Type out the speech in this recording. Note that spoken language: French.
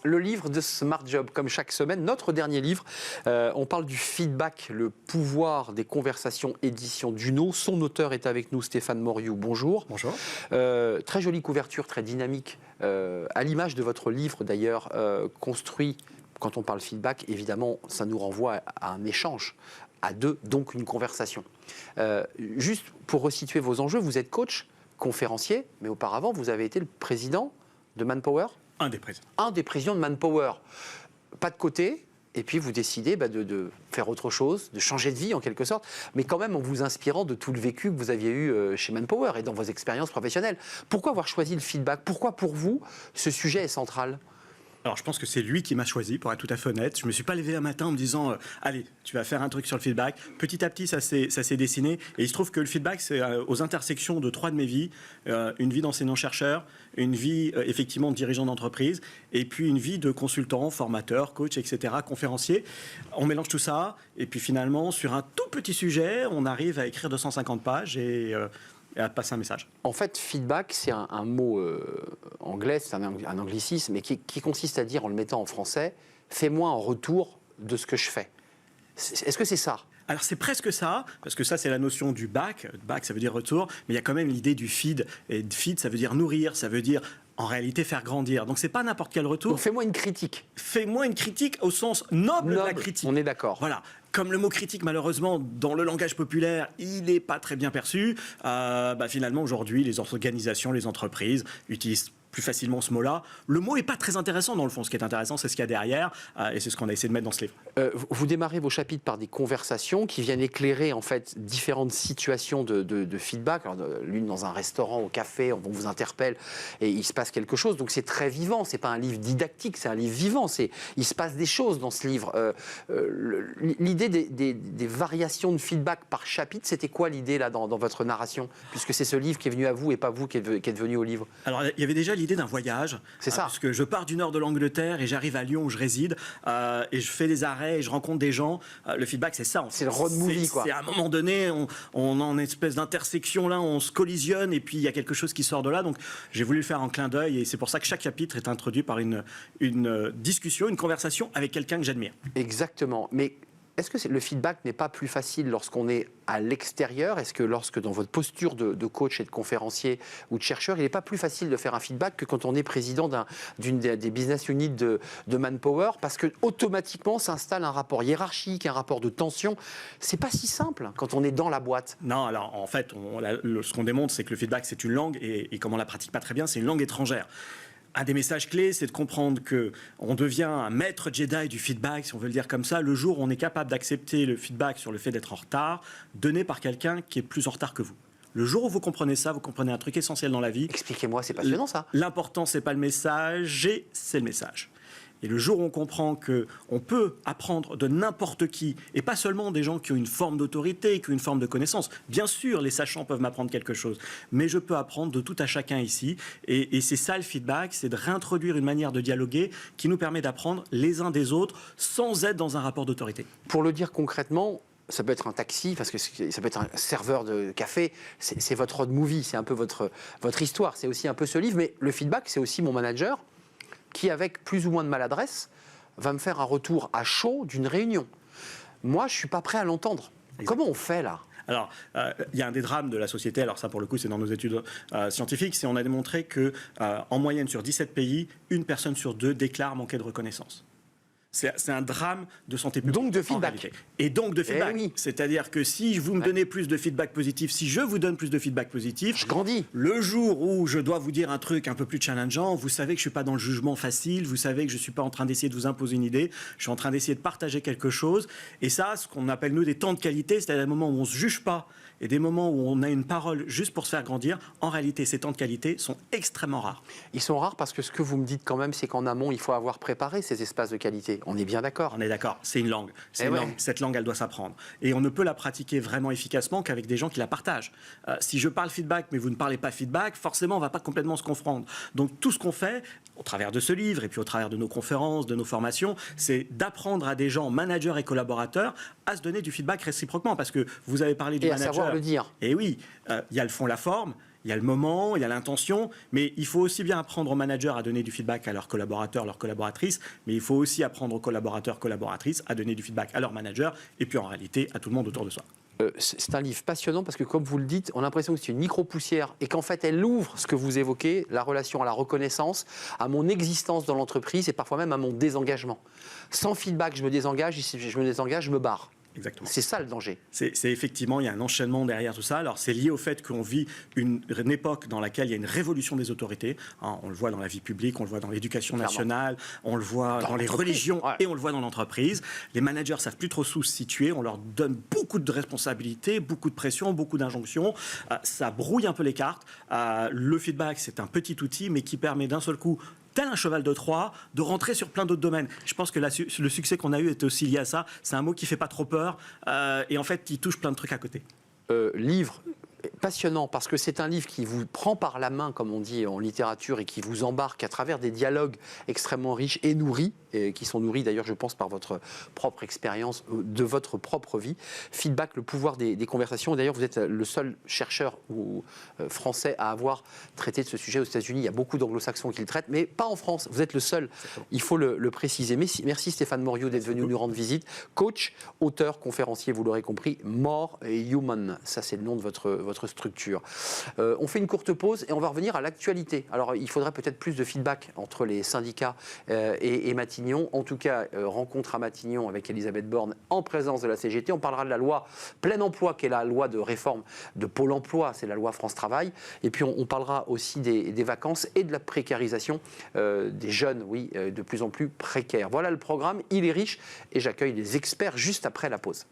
Le livre de Smart Job, comme chaque semaine, notre dernier livre, on parle du feedback, le pouvoir des conversations, édition Duno. Son auteur est avec nous, Stéphane Moriou. Bonjour. Bonjour. Très jolie couverture, très dynamique, à l'image de votre livre d'ailleurs, construit. Quand on parle feedback, évidemment, ça nous renvoie à un échange, à deux, donc une conversation. Juste pour resituer vos enjeux, vous êtes coach, conférencier, mais auparavant, vous avez été le président de Manpower. Un des présidents. Un des présidents de Manpower. Pas de côté, et puis vous décidez de faire autre chose, de changer de vie en quelque sorte, mais quand même en vous inspirant de tout le vécu que vous aviez eu chez Manpower et dans vos expériences professionnelles. Pourquoi avoir choisi le feedback? Pourquoi pour vous, ce sujet est central? Alors, je pense que c'est lui qui m'a choisi, pour être tout à fait honnête. Je ne me suis pas levé un matin en me disant allez, tu vas faire un truc sur le feedback. Petit à petit, ça s'est dessiné. Et il se trouve que le feedback, c'est aux intersections de trois de mes vies. Une vie d'enseignant-chercheur, une vie, effectivement, de dirigeant d'entreprise, et puis une vie de consultant, formateur, coach, etc., conférencier. On mélange tout ça, et puis finalement, sur un tout petit sujet, on arrive à écrire 250 pages et à passer un message. En fait, feedback, c'est un mot anglais, c'est un anglicisme, mais qui consiste à dire, en le mettant en français, fais-moi un retour de ce que je fais. Est-ce que c'est ça? Alors c'est presque ça, parce que ça c'est la notion du back. Back ça veut dire retour, mais il y a quand même l'idée du feed. Et feed ça veut dire nourrir, ça veut dire en réalité faire grandir. Donc c'est pas n'importe quel retour. Donc fais-moi une critique. Fais-moi une critique au sens noble de la critique. On est d'accord. Voilà. Comme le mot critique, malheureusement, dans le langage populaire, il n'est pas très bien perçu. Finalement, aujourd'hui, les organisations, les entreprises utilisent plus facilement ce mot-là. Le mot n'est pas très intéressant dans le fond. Ce qui est intéressant, c'est ce qu'il y a derrière. Et c'est ce qu'on a essayé de mettre dans ce livre. Vous démarrez vos chapitres par des conversations qui viennent éclairer en fait différentes situations de feedback. L'une dans un restaurant, au café, on vous interpelle et il se passe quelque chose. Donc c'est très vivant. C'est pas un livre didactique, c'est un livre vivant. Il se passe des choses dans ce livre. L'idée des variations de feedback par chapitre, c'était quoi l'idée là dans votre narration? Puisque c'est ce livre qui est venu à vous et pas vous qui êtes venu au livre. Alors il y avait déjà l'idée d'un voyage. C'est ça. Parce que je pars du nord de l'Angleterre et j'arrive à Lyon où je réside et je fais des arrêts et je rencontre des gens. Le feedback, c'est ça. C'est le road movie, quoi. C'est à un moment donné, on est en espèce d'intersection là, on se collisionne et puis il y a quelque chose qui sort de là. Donc j'ai voulu le faire en clin d'œil et c'est pour ça que chaque chapitre est introduit par une discussion, une conversation avec quelqu'un que j'admire. Exactement. Mais est-ce que le feedback n'est pas plus facile lorsqu'on est à l'extérieur? Est-ce que lorsque dans votre posture de coach et de conférencier ou de chercheur, il n'est pas plus facile de faire un feedback que quand on est président d'une des business units de Manpower? Parce que automatiquement s'installe un rapport hiérarchique, un rapport de tension. C'est pas si simple quand on est dans la boîte. Non, alors en fait, ce qu'on démontre, c'est que le feedback, c'est une langue et comme on la pratique pas très bien, c'est une langue étrangère. Un des messages clés, c'est de comprendre qu'on devient un maître Jedi du feedback, si on veut le dire comme ça, le jour où on est capable d'accepter le feedback sur le fait d'être en retard, donné par quelqu'un qui est plus en retard que vous. Le jour où vous comprenez ça, vous comprenez un truc essentiel dans la vie. Expliquez-moi, c'est passionnant ça. L'important, c'est pas le message, c'est le message. Et le jour où on comprend qu'on peut apprendre de n'importe qui, et pas seulement des gens qui ont une forme d'autorité, qui ont une forme de connaissance. Bien sûr, les sachants peuvent m'apprendre quelque chose, mais je peux apprendre de tout à chacun ici. Et c'est ça le feedback, c'est de réintroduire une manière de dialoguer qui nous permet d'apprendre les uns des autres sans être dans un rapport d'autorité. Pour le dire concrètement, ça peut être un taxi, parce que ça peut être un serveur de café, c'est votre road movie, c'est un peu votre histoire, c'est aussi un peu ce livre, mais le feedback, c'est aussi mon manager qui, avec plus ou moins de maladresse, va me faire un retour à chaud d'une réunion. Moi, je ne suis pas prêt à l'entendre. Comment on fait là ? Alors, il y a un des drames de la société, alors ça pour le coup c'est dans nos études scientifiques, c'est on a démontré qu'en moyenne sur 17 pays, une personne sur deux déclare manquer de reconnaissance. C'est un drame de santé publique. Donc de feedback. Et donc de feedback. Oui. C'est-à-dire que si vous me donnez plus de feedback positif, si je vous donne plus de feedback positif, je grandis. Le jour où je dois vous dire un truc un peu plus challengeant, vous savez que je ne suis pas dans le jugement facile, vous savez que je ne suis pas en train d'essayer de vous imposer une idée, je suis en train d'essayer de partager quelque chose. Et ça, ce qu'on appelle nous des temps de qualité, c'est-à-dire des moments où on ne se juge pas et des moments où on a une parole juste pour se faire grandir, en réalité, ces temps de qualité sont extrêmement rares. Ils sont rares parce que ce que vous me dites quand même, c'est qu'en amont, il faut avoir préparé ces espaces de qualité. On est bien d'accord. On est d'accord, c'est une langue. Langue. Cette langue, elle doit s'apprendre. Et on ne peut la pratiquer vraiment efficacement qu'avec des gens qui la partagent. Si je parle feedback, mais vous ne parlez pas feedback, forcément, on ne va pas complètement se confondre. Donc, tout ce qu'on fait, au travers de ce livre, et puis au travers de nos conférences, de nos formations, c'est d'apprendre à des gens, managers et collaborateurs, à se donner du feedback réciproquement. Parce que vous avez parlé du manager. Et à savoir le dire. Et oui, il y a le fond, la forme. il y a le moment, il y a l'intention, mais il faut aussi bien apprendre aux managers à donner du feedback à leurs collaborateurs, leurs collaboratrices, mais il faut aussi apprendre aux collaborateurs, collaboratrices à donner du feedback à leurs managers et puis en réalité à tout le monde autour de soi. C'est un livre passionnant parce que, comme vous le dites, on a l'impression que c'est une micro-poussière et qu'en fait, elle ouvre ce que vous évoquez, la relation à la reconnaissance, à mon existence dans l'entreprise et parfois même à mon désengagement. Sans feedback, je me désengage, et si je me désengage, je me barre. Exactement. C'est ça le danger. C'est effectivement, il y a un enchaînement derrière tout ça. Alors c'est lié au fait qu'on vit une époque dans laquelle il y a une révolution des autorités. Hein, on le voit dans la vie publique, on le voit dans l'éducation nationale, on le voit dans les religions et on le voit dans l'entreprise. Les managers savent plus trop où se situer. On leur donne beaucoup de responsabilités, beaucoup de pression, beaucoup d'injonctions. Ça brouille un peu les cartes. Le feedback, c'est un petit outil, mais qui permet d'un seul coup, tel un cheval de Troie, de rentrer sur plein d'autres domaines. Je pense que le succès qu'on a eu est aussi lié à ça. C'est un mot qui ne fait pas trop peur et en fait, qui touche plein de trucs à côté. Livre passionnant parce que c'est un livre qui vous prend par la main, comme on dit en littérature, et qui vous embarque à travers des dialogues extrêmement riches et nourris, et qui sont nourris d'ailleurs, je pense, par votre propre expérience de votre propre vie. Feedback, le pouvoir des conversations. D'ailleurs, vous êtes le seul chercheur français à avoir traité de ce sujet aux États-Unis. Il y a beaucoup d'anglo-saxons qui le traitent, mais pas en France. Vous êtes le seul. Il faut le préciser. Merci Stéphane Moriot d'être venu nous rendre visite. Coach, auteur, conférencier, vous l'aurez compris, More Human. Ça, c'est le nom de votre structure. On fait une courte pause et on va revenir à l'actualité. Alors, il faudrait peut-être plus de feedback entre les syndicats et Matignon. En tout cas, rencontre à Matignon avec Elisabeth Borne en présence de la CGT. On parlera de la loi plein emploi, qui est la loi de réforme de Pôle emploi. C'est la loi France Travail. Et puis, on parlera aussi des vacances et de la précarisation des jeunes, oui, de plus en plus précaires. Voilà le programme. Il est riche et j'accueille les experts juste après la pause.